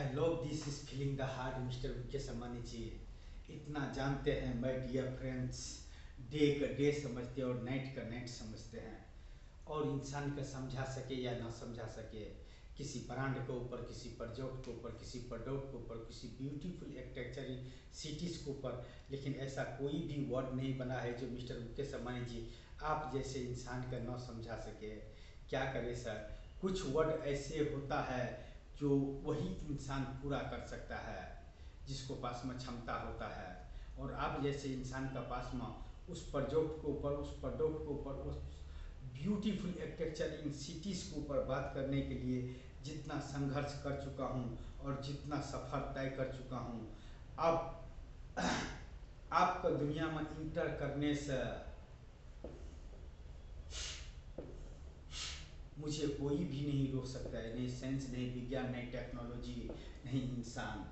I love this is feeling the heart mister Mukesh Ambani ji. इतना जानते हैं माय डियर फ्रेंड्स, डे का डे समझते हैं और नाइट का नाइट समझते हैं। और इंसान का समझा सके या ना समझा सके, किसी ब्रांड के ऊपर, किसी प्रोजेक्ट के ऊपर, किसी प्रोडक्ट के ऊपर, किसी ब्यूटीफुल आर्किटेक्चरल सिटीज़ के ऊपर, लेकिन ऐसा कोई भी वर्ड नहीं बना है जो मिस्टर मुकेश अंबानी जी आप जैसे इंसान का ना समझा सके। क्या करें सर, कुछ वर्ड ऐसे होता है जो वही इंसान पूरा कर सकता है जिसको पास में क्षमता होता है। और आप जैसे इंसान का पास में उस प्रोजेक्ट के ऊपर, उस प्रोडक्ट के ऊपर, उस ब्यूटीफुल आर्किटेक्चर इन सिटीज़ के ऊपर बात करने के लिए जितना संघर्ष कर चुका हूँ और जितना सफ़र तय कर चुका हूँ, अब आपका दुनिया में इंटर करने से मुझे कोई भी नहीं रोक सकता है। नहीं साइंस, नहीं विज्ञान, नहीं टेक्नोलॉजी, नहीं इंसान।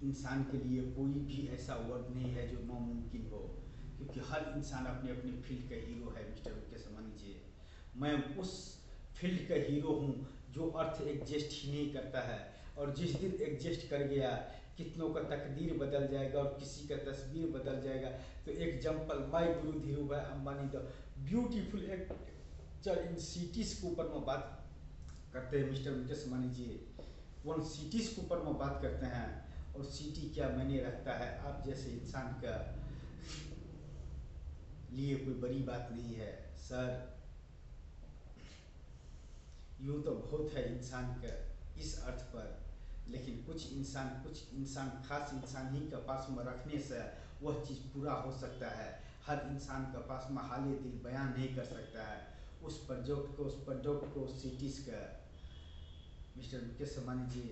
इंसान के लिए कोई भी ऐसा वर्ड नहीं है जो नामुमकिन हो, क्योंकि हर इंसान अपने अपने फील्ड का हीरो है मिस्टर मुकेश अंबानी जी। मैं उस फील्ड का हीरो हूँ जो अर्थ एग्जिस्ट ही नहीं करता है, और जिस दिन एग्जिस्ट कर गया कितनों का तकदीर बदल जाएगा और किसी का तस्वीर बदल जाएगा। तो example my Guru Dhiru bhai Ambani the beautiful in cities के ऊपर में बात करते हैं मिस्टर मुकेश अंबानी जी। उन सिटीज़ के ऊपर में बात करते हैं, और सिटी क्या मायने रखता है आप जैसे इंसान का लिए कोई बड़ी बात नहीं है सर। यूँ तो बहुत है इंसान का इस अर्थ पर, लेकिन कुछ इंसान खास इंसान ही के पास में रखने से वह चीज़ पूरा हो सकता है। हर इंसान के पास में हाल दिल बयान नहीं कर सकता है उस प्रोजेक्ट को, उस प्रोडक्ट को, उस सिटीज़ का। मिस्टर मुकेश अंबानी जी,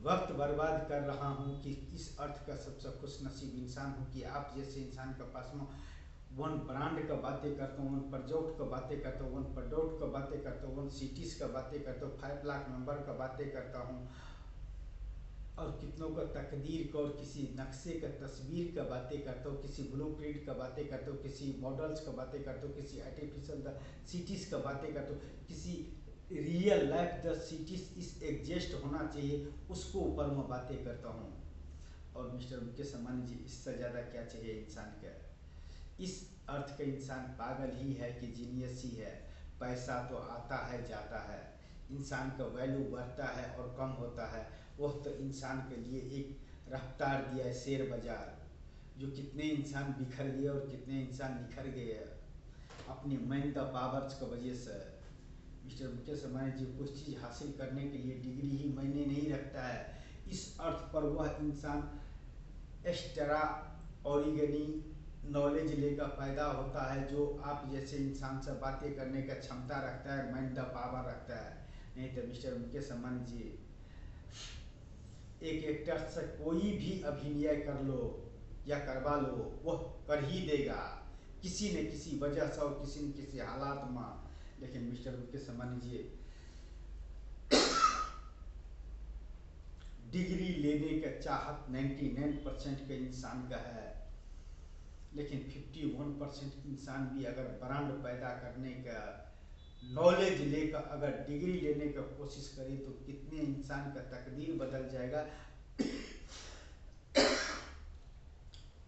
वक्त बर्बाद कर रहा हूँ कि इस अर्थ का सबसे खुश नसीब इंसान हूँ कि आप जैसे इंसान के पास में वन ब्रांड का बातें करता हूँ, वन प्रोजेक्ट का बातें करता हूँ, वन प्रोडक्ट का बातें करता हूँ, वन सिटीज़ का बातें करता हूँ, 5 लाख मेंबर का बातें करता हूँ, और कितनों का तकदीर का और किसी नक्शे का तस्वीर का बातें करता हूँ, किसी ब्लूप्रिंट का बातें करता हूँ, किसी मॉडल्स का बातें करता हूँ, किसी आर्टिफिशियल सिटीज़ का बातें करता हूँ, किसी रियल लाइफ द सिटीज़ इस एग्जिस्ट होना चाहिए उसको ऊपर मैं बातें करता हूँ। और मिस्टर मुकेश अंबानी जी, इससे ज़्यादा क्या चाहिए इंसान का। इस अर्थ का इंसान पागल ही है कि जीनियस ही है। पैसा तो आता है जाता है, इंसान का वैल्यू बढ़ता है और कम होता है। वह तो इंसान के लिए एक रफ्तार दिया है शेयर बाजार, जो कितने इंसान बिखर गए और कितने इंसान निखर गए अपनी मैन द पावर्स की वजह से। मिस्टर मुकेश अंबानी जी, कुछ चीज़ हासिल करने के लिए डिग्री ही मायने नहीं रखता है। इस अर्थ पर वह इंसान एक्स्ट्रा ऑरिगनी नॉलेज लेकर पैदा होता है जो आप जैसे इंसान से बातें करने का क्षमता रखता है, माइंड द पावर रखता है। नहीं तो मिस्टर मुकेश अंबानी जी, एक एक्टर से कोई भी अभिनय कर लो या करवा लो, वह कर ही देगा किसी न किसी वजह से और किसी न किसी हालात में। लेकिन मिस्टर मुकेश अंबानी जी, डिग्री लेने का चाहत 99% के इंसान का है, लेकिन 51% इंसान भी अगर ब्रांड पैदा करने का नॉलेज लेकर अगर डिग्री लेने का कोशिश करे तो कितने इंसान का तकदीर बदल जाएगा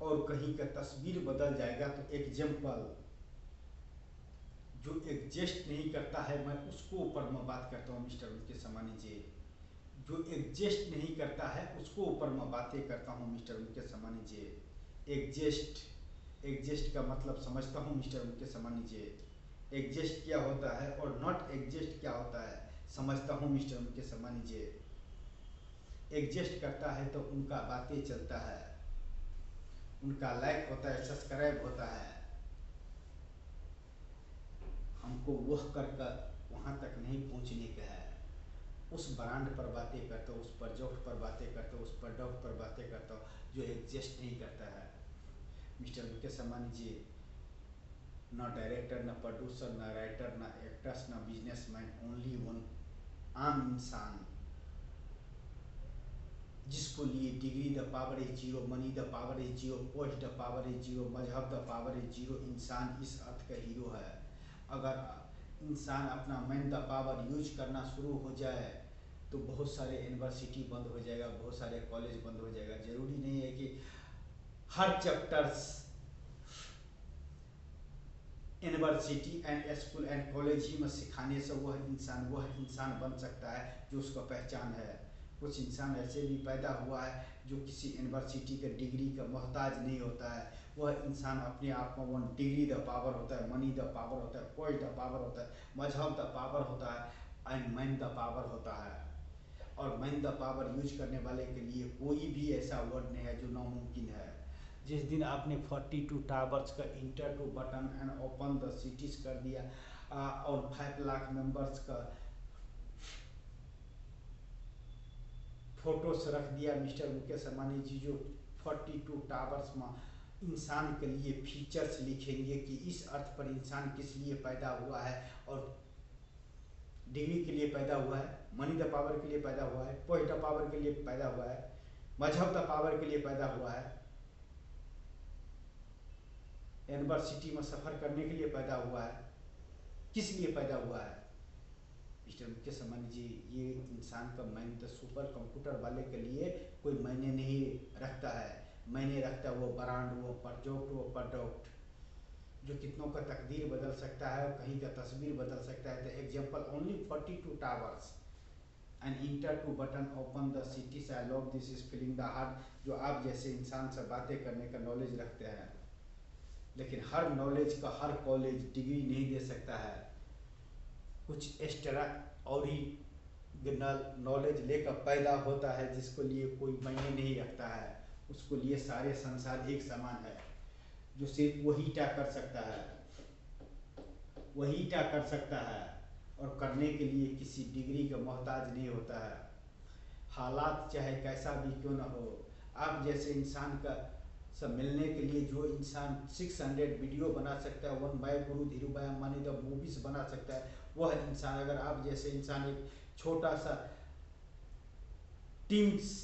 और कहीं का तस्वीर बदल जाएगा। तो एग्जाम्पल जो एग्जिस्ट नहीं करता है, मैं उसको ऊपर मैं बात करता हूँ मिस्टर मुकेश अंबानी जी। जो एग्जिस्ट नहीं करता है उसको ऊपर मैं बातें करता हूँ मिस्टर मुकेश अंबानी जी। एग्जिस्ट का मतलब समझता हूँ मिस्टर मुकेश अंबानी जी। एग्जिस्ट क्या होता है और नॉट एग्जिस्ट क्या होता है समझता हूँ मिस्टर मुकेश अंबानी जी। एग्जिस्ट करता है तो उनका बातें चलता है, उनका लाइक होता है, सब्सक्राइब होता है। हमको वह कर वहाँ तक नहीं पहुँचने का है। उस ब्रांड पर बातें करता हूँ, उस प्रोजेक्ट पर बातें करता हूँ, उस प्रोडक्ट पर बातें करता हूँ जो एग्जिस्ट नहीं करता है। मिस्टर मुकेश अंबानी जी, ना डायरेक्टर, ना प्रोड्यूसर, ना राइटर, ना एक्टर्स, ना बिजनेसमैन, ओनली वन आम इंसान जिसको लिए degree the power is zero, money the power is zero, post the power is zero, मजहब द पावर इज जीरो। इंसान इस अर्थ का हीरो है। अगर इंसान अपना मैन द पावर यूज करना शुरू हो जाए तो बहुत सारे यूनिवर्सिटी बंद हो जाएगा, बहुत सारे कॉलेज बंद हो जाएगा। जरूरी नहीं है कि हर chapters university and school and college ही में सिखाने से वह इंसान बन सकता है जो उसका पहचान है। कुछ इंसान ऐसे भी पैदा हुआ है जो किसी यूनिवर्सिटी के डिग्री का मोहताज नहीं होता है। वह इंसान अपने आप में वन डिग्री द पावर होता है, मनी द पावर होता है, पॉइंट द पावर होता है, मजहब द पावर होता है एंड मैन द पावर होता है। और मैन द पावर यूज करने वाले के लिए कोई भी ऐसा वर्ड नहीं है जो नामुमकिन है। जिस दिन आपने 42 टावर्स का enter to button and open the cities कर दिया और 5 लाख मेंबर्स का फोटोस रख दिया मिस्टर मुकेश अंबानी जी, जो 42 टावर्स में इंसान के लिए फीचर्स लिखेंगे कि इस अर्थ पर इंसान किस लिए पैदा हुआ है और डिग्री के लिए पैदा हुआ है, मनी द पावर के लिए पैदा हुआ है, पॉइंट द पावर के लिए पैदा हुआ है, मजहब द पावर के लिए पैदा हुआ है, यूनिवर्सिटी में सफ़र करने के लिए पैदा हुआ है, किस लिए पैदा हुआ है मिस्टर मुकेश अंबानी जी। ये इंसान का माइंड तो सुपर कंप्यूटर वाले के लिए कोई मायने नहीं रखता है। मायने रखता है वो ब्रांड, वो प्रोडक्ट जो कितनों का तकदीर बदल सकता है और कहीं का तस्वीर बदल सकता है। तो example only 42 towers and inter to button open the cities I love this is feeling the heart. जो आप जैसे इंसान से बातें करने का नॉलेज रखते हैं, लेकिन हर नॉलेज का हर कॉलेज डिग्री नहीं दे सकता है। कुछ एक्स्ट्रा ओरिजिनल नॉलेज लेकर पैदा होता है जिसको लिए कोई मायने नहीं रखता है, उसको लिए सारे संसार एक समान है। जो सिर्फ वही क्या कर सकता है, वही क्या कर सकता है और करने के लिए किसी डिग्री का मोहताज नहीं होता है। हालात चाहे कैसा भी क्यों ना हो, आप जैसे इंसान का सब मिलने के लिए जो इंसान 600 वीडियो बना सकता है, one by guru Dhirubhai Ambani the movies बना सकता है, वह इंसान अगर आप जैसे इंसान एक छोटा सा टीम्स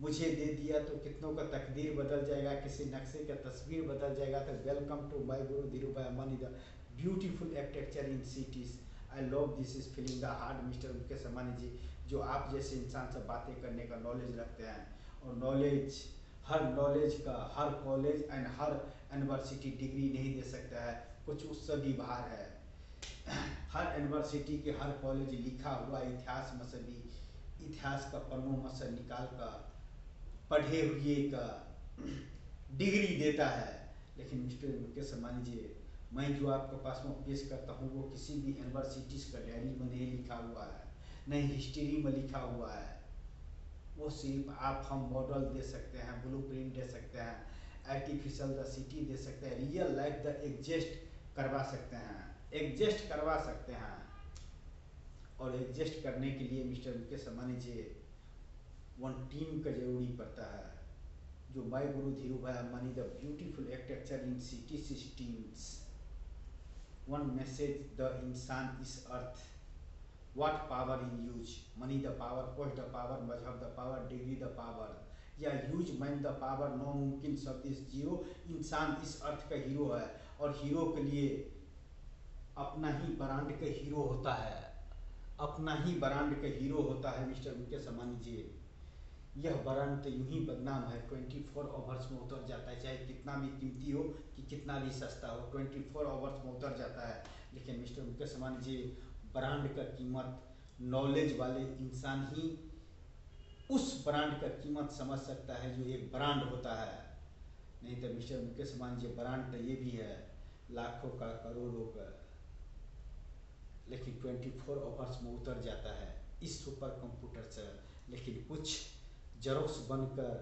मुझे दे दिया तो कितनों का तकदीर बदल जाएगा, किसी नक्शे का तस्वीर बदल जाएगा। तो welcome to my guru Dhirubhai Ambani the beautiful architecture in cities I love this is feeling the heart mister Mukesh Ambani ji. जो आप जैसे इंसान से बातें करने का नॉलेज रखते हैं, और नॉलेज हर नॉलेज का हर कॉलेज एंड हर यूनिवर्सिटी डिग्री नहीं दे सकता है, कुछ उससे भी बाहर है। हर यूनिवर्सिटी के हर कॉलेज लिखा हुआ इतिहास में से भी इतिहास का पन्नों में से निकाल कर पढ़े हुए का डिग्री देता है। लेकिन मिस्टर मुकेश अंबानी जी, मैं जो आपके पास में पेश करता हूँ वो किसी भी यूनिवर्सिटीज़ का डायरी में नहीं लिखा हुआ है, नहीं हिस्ट्री में लिखा हुआ है। वो सिर्फ आप हम मॉडल दे सकते हैं, ब्लूप्रिंट दे सकते हैं, आर्टिफिशियल द सिटी दे सकते हैं, रियल लाइफ द एग्जिस्ट करवा सकते हैं, एग्जिस्ट करवा सकते हैं। और एग्जिस्ट करने के लिए मिस्टर मुकेश अंबानी जी वन टीम का जरूरी पड़ता है। जो my guru Dhirubhai Ambani the beautiful architecture in city systems, one message the इंसान इस अर्थ, what power in use, money the power, post the power, मजहब the power, degree the power, या use man the power, no मुमकिन शब्द इस जीरो। इंसान इस अर्थ का हीरो है और हीरो के लिए अपना ही ब्रांड का हीरो होता है, अपना ही ब्रांड का हीरो होता है मिस्टर मुकेश अंबानी जी। यह ब्रांड तो यूं ही बदनाम है, 24 आवर्स में उतर जाता है, चाहे कितना भी कीमती हो कि कितना भी सस्ता हो, 24 आवर्स में उतर जाता है। लेकिन मिस्टर मुकेश अंबानी जी, ब्रांड का कीमत नॉलेज वाले इंसान ही उस ब्रांड का कीमत समझ सकता है जो एक ब्रांड होता है। नहीं तो मिस्टर मुकेश अंबानी जी, ब्रांड तो ये भी है लाखों का, करोड़ों का, लेकिन 24 आवर्स में उतर जाता है इस सुपर कंप्यूटर से। लेकिन कुछ जेरोक्स बनकर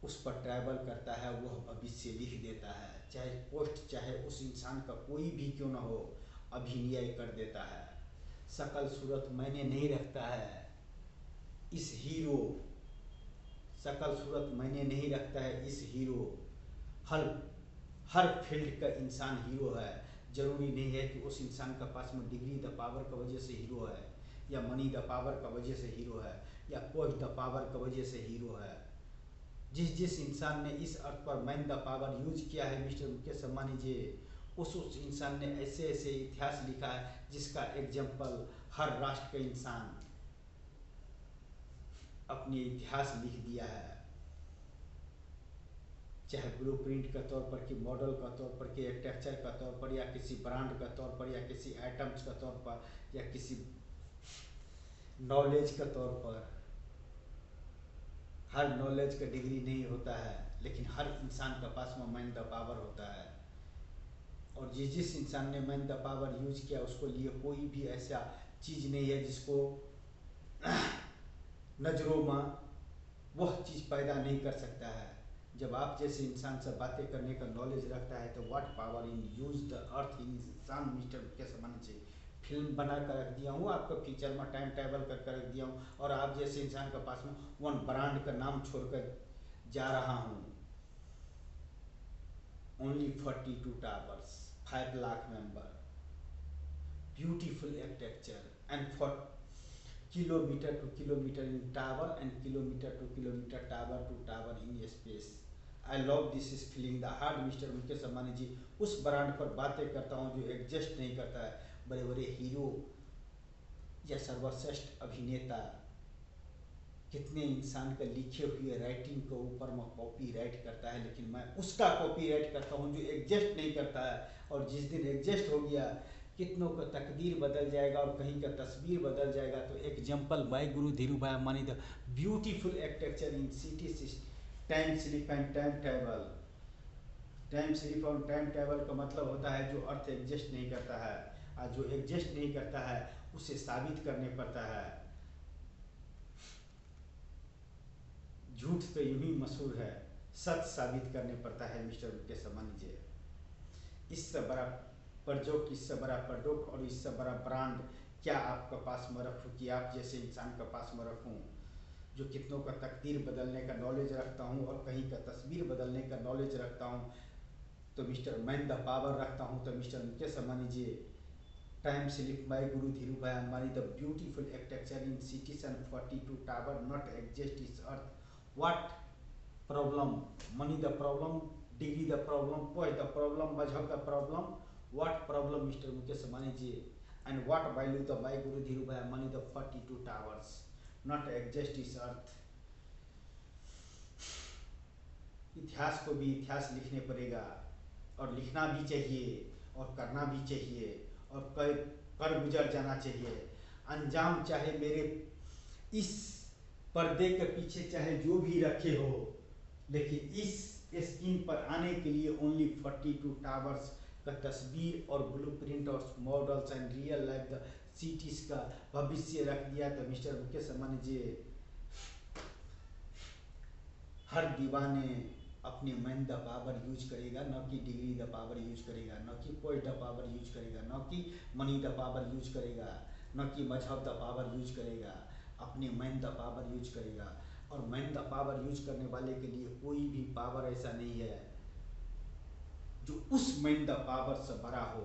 उस पर ट्रैवल करता है, वह भविष्य लिख देता है, चाहे पोस्ट चाहे उस इंसान का कोई भी क्यों ना हो, अभिनय कर देता है। शकल सूरत मायने नहीं रखता है इस हीरो, शकल सूरत मायने नहीं रखता है इस हीरो। हर फील्ड का इंसान हीरो है। जरूरी नहीं है कि उस इंसान का पास में डिग्री द पावर की वजह से हीरो है, या मनी द पावर की वजह से हीरो है, या पोस्ट द पावर की वजह से हीरो है। जिस इंसान ने इस अर्थ पर मैन द पावर यूज किया है मिस्टर मुकेश अंबानी जी, उस इंसान ने ऐसे ऐसे इतिहास लिखा है जिसका एग्जाम्पल हर राष्ट्र का इंसान अपने इतिहास लिख दिया है, चाहे ब्लूप्रिंट के तौर पर, कि मॉडल का तौर पर, कि टेक्सचर का तौर पर, या किसी ब्रांड का तौर पर, या किसी आइटम्स का तौर पर, या किसी नॉलेज के तौर पर। हर नॉलेज का डिग्री नहीं होता है, लेकिन हर इंसान के पास में माइंड द पावर होता है, और जिस इंसान ने माइंड द पावर यूज किया उसको लिए कोई भी ऐसा चीज़ नहीं है जिसको नजरों में वह चीज़ पैदा नहीं कर सकता है। जब आप जैसे इंसान से बातें करने का नॉलेज रखता है तो what power in use the earth in इंसान मिस्टर कैसे मानना चाहिए। फिल्म बना कर रख दिया हूँ, आपका फ्यूचर में टाइम ट्रैवल कर रख दिया हूँ, और आप जैसे इंसान के पास में वन ब्रांड का नाम छोड़कर जा रहा हूँ। Only 42 towers, 5 lakh member, beautiful architecture and for kilometer to kilometer in tower and kilometer to kilometer to tower in space. I love this is feeling the heart mister Mukesh Ambani ji उस ब्रांड पर बातें करता हूँ जो एग्जिस्ट नहीं करता है। बड़े बड़े हीरो या सर्वश्रेष्ठ अभिनेता कितने इंसान का लिखे हुए राइटिंग के ऊपर मैं कॉपी राइट करता है, लेकिन मैं उसका कॉपी राइट करता हूँ जो एग्जिस्ट नहीं करता है। और जिस दिन एग्जिस्ट हो गया कितनों का तकदीर बदल जाएगा और कहीं का तस्वीर बदल जाएगा। तो example bye guru Dhirubhai Ambani the beautiful architecture in city time slip and time travel. Time slip और टाइम ट्रैवल का मतलब होता है जो अर्थ एग्जिस्ट नहीं करता है, और जो एग्जिस्ट नहीं करता है उसे साबित करने पड़ता है। झूठ तो यूं ही मशहूर है, सच साबित करने पड़ता है मिस्टर मुकेश अंबानी जी। इससे बड़ा प्रोजेक्ट, इससे बड़ा प्रोडक्ट और इससे बड़ा ब्रांड क्या आपके पास में रखूँ कि आप जैसे इंसान के पास में रखूँ जो कितनों का तकदीर बदलने का नॉलेज रखता हूँ और कहीं का तस्वीर बदलने का नॉलेज रखता हूँ। तो मिस्टर मैन द पावर रखता हूँ। तो mister Mukesh Ambani ji time slip by guru Dhirubhai Ambani the beautiful architecture in cities and 42 tower not exist is earth. What problem, money the problem, degree the problem, post the problem, मजहब the problem, what problem Mr. Mukesh Ambani ji, and what value the by Guru Dhirubhai Ambani the 42 towers not exist is earth। इतिहास को भी इतिहास लिखने पड़ेगा, और लिखना भी चाहिए और करना भी चाहिए, और कर गुजर जाना चाहिए। अंजाम चाहे मेरे इस पर्दे के पीछे चाहे जो भी रखे हो, लेकिन इस स्क्रीन पर आने के लिए ओनली 42 टावर्स का तस्वीर और ब्लूप्रिंट और models and real life the cities का भविष्य रख दिया। तो मिस्टर मुकेश अंबानी जी हर दीवाने अपने माइंड द पावर यूज करेगा, न कि डिग्री द पावर यूज करेगा, न कि पोस्ट द पावर यूज करेगा, न कि मनी द पावर यूज करेगा, न कि मजहब द पावर यूज करेगा, अपने माइंड द पावर यूज करेगा। और माइंड द पावर यूज करने वाले के लिए कोई भी पावर ऐसा नहीं है जो उस माइंड द पावर से बड़ा हो,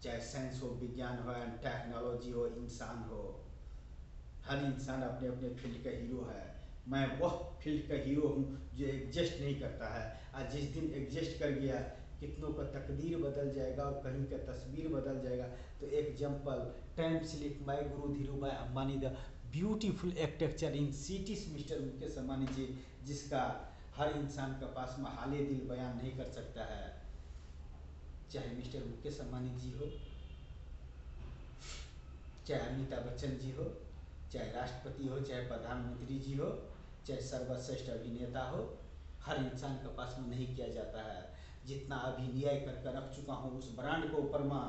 चाहे साइंस हो, विज्ञान हो, टेक्नोलॉजी हो, इंसान हो। हर इंसान अपने अपने फील्ड का हीरो है। मैं वह फील्ड का हीरो हूँ जो एग्जिस्ट नहीं करता है, और जिस दिन एग्जिस्ट कर गया कितनों का तकदीर बदल जाएगा और कहीं का तस्वीर बदल जाएगा। तो example time slip by guru Dhirubhai Ambani the beautiful architecture in cities mister Mukesh Ambani ji, जिसका हर इंसान के पास में हाले दिल बयान नहीं कर सकता है। चाहे मिस्टर मुकेश अंबानी जी हो, चाहे अमिताभ बच्चन जी हो, चाहे राष्ट्रपति हो, चाहे प्रधानमंत्री जी हो, चाहे सर्वश्रेष्ठ अभिनेता हो, हर इंसान के पास में नहीं किया जाता है। जितना अभिनय करके रख चुका हूँ उस ब्रांड के ऊपर में,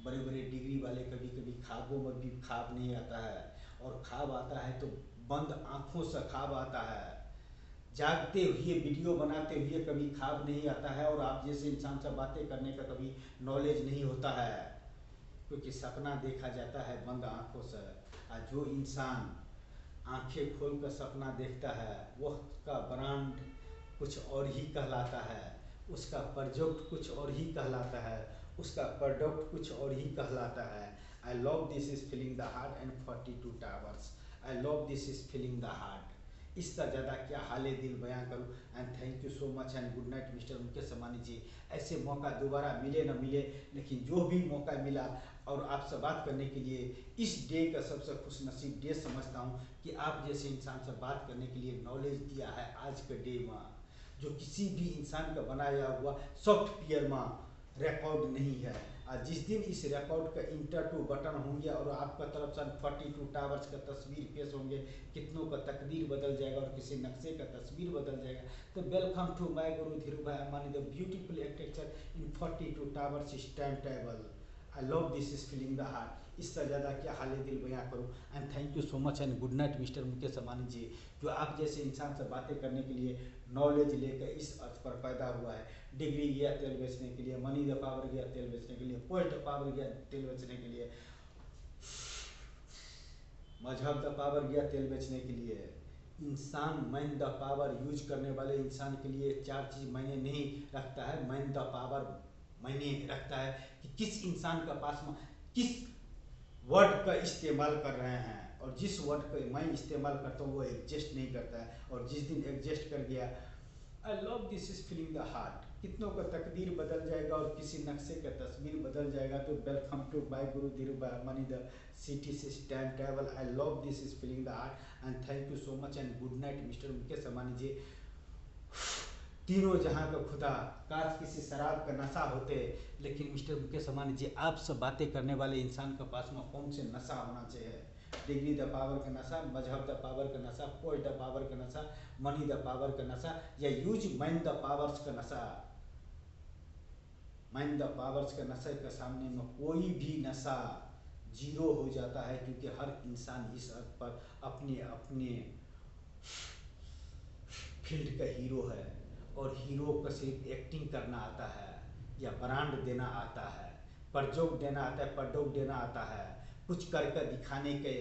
बड़े बड़े डिग्री वाले कभी कभी ख्वाबों में भी ख्वाब नहीं आता है, और ख्वाब आता है तो बंद आँखों से ख्वाब आता है। जागते हुए वीडियो बनाते हुए कभी ख्वाब नहीं आता है, और आप जैसे इंसान से बातें करने का कभी नॉलेज नहीं होता है, क्योंकि सपना देखा जाता है बंद आँखों से। और जो इंसान आंखें खोल कर सपना देखता है वह का ब्रांड कुछ और ही कहलाता है, उसका प्रोजेक्ट कुछ और ही कहलाता है, उसका प्रोडक्ट कुछ और ही कहलाता है। I love this is feeling the heart and 42 towers. I love this is feeling the heart. इसका ज़्यादा क्या हाले दिल बयां करूं। And thank you so much and good night mister Mukesh Ambani ji. ऐसे मौका दोबारा मिले न मिले, लेकिन जो भी मौका मिला और आपसे बात करने के लिए, इस डे का सबसे खुशनसीब डे समझता हूँ कि आप जैसे इंसान से बात करने के लिए नॉलेज दिया है आज के डे में, जो किसी भी इंसान का बनाया हुआ सॉफ्टवेयर में रिकॉर्ड नहीं है। और जिस दिन इस रिकॉर्ड का इंटर टू बटन होंगे और आपका तरफ से 42 टावर्स का तस्वीर पेश होंगे, कितनों का तकदीर बदल जाएगा और किसी नक्शे का तस्वीर बदल जाएगा। तो welcome to my guru Dhiru bhai Ambani, the beautiful architecture in 42 towers stamp table. I love this is feeling the heart. इससे ज़्यादा क्या हाल दिल बयां करूँ। And thank you so much and good night mister Mukesh Ambani ji, जो आप जैसे इंसान से बातें करने के लिए नॉलेज लेकर इस अर्थ पर पैदा हुआ है। डिग्री गया तेल बेचने के लिए, मनी द पावर गया तेल बेचने के लिए, पोस्ट द पावर गया तेल बेचने के लिए, मजहब द पावर गया तेल बेचने के लिए। इंसान मैन द पावर यूज करने वाले इंसान के लिए चार चीज़ मायने नहीं रखता है। मैन द पावर मायने रखता है कि किस इंसान का पास में किस वर्ड का इस्तेमाल कर रहे हैं, और जिस वर्ड का मैं इस्तेमाल करता हूँ वो एग्जिस्ट नहीं करता है, और जिस दिन एग्जिस्ट कर गया, I love this is feeling the heart. कितनों का तकदीर बदल जाएगा और किसी नक्शे का तस्वीर बदल जाएगा। तो welcome to my guru Dhiru bhai Ambani, the city से stamp table. I love this is feeling the heart and thank you so much and good night mister Mukesh Ambani ji. तीनों जहाँ का खुदा, काश किसी शराब का नशा होते, लेकिन मिस्टर मुकेश अंबानी जी आपसे बातें करने वाले इंसान के पास में कौन से नशा होना चाहिए। डिग्री द पावर का नशा, मजहब द पावर का नशा, पोस्ट द पावर का नशा, मनी द पावर का नशा, या यूज माइंड द पावर्स का नशा। माइंड द पावर्स का नशे के सामने में कोई भी नशा जीरो हो जाता है, क्योंकि हर इंसान इस अर्थ पर अपने अपने फील्ड का हीरो है, और हीरो को सिर्फ एक्टिंग करना आता है, या ब्रांड देना आता है, प्रजोग देना आता है, प्रडोग देना आता है, कुछ करके दिखाने के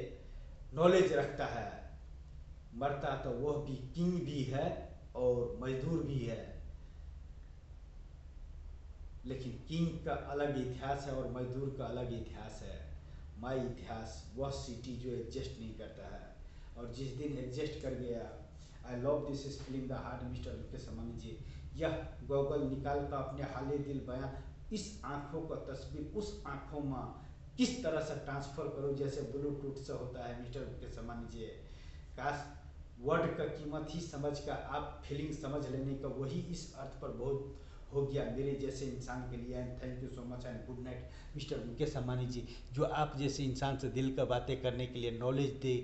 नॉलेज रखता है। मरता तो वह भी किंग भी है और मजदूर भी है, लेकिन किंग का अलग इतिहास है और मजदूर का अलग इतिहास है। माई इतिहास वह सिटी जो एग्जिस्ट नहीं करता है, और जिस दिन एग्जिस्ट कर गया, I love this is feeling the heart mister Mukesh Ambani ji. यह गॉगल निकाल कर अपने हाले दिल बयां, इस आँखों का तस्वीर उस आँखों में किस तरह से ट्रांसफर करो जैसे ब्लूटूथ से होता है मिस्टर मुकेश अंबानी जी। काश वर्ड का कीमत ही समझ कर आप फीलिंग समझ लेने का, वही इस अर्थ पर बहुत हो गया मेरे जैसे इंसान के लिए। And thank you so much and good night mister Mukesh Ambani ji, जो आप जैसे इंसान से दिल का बातें करने के लिए नॉलेज दे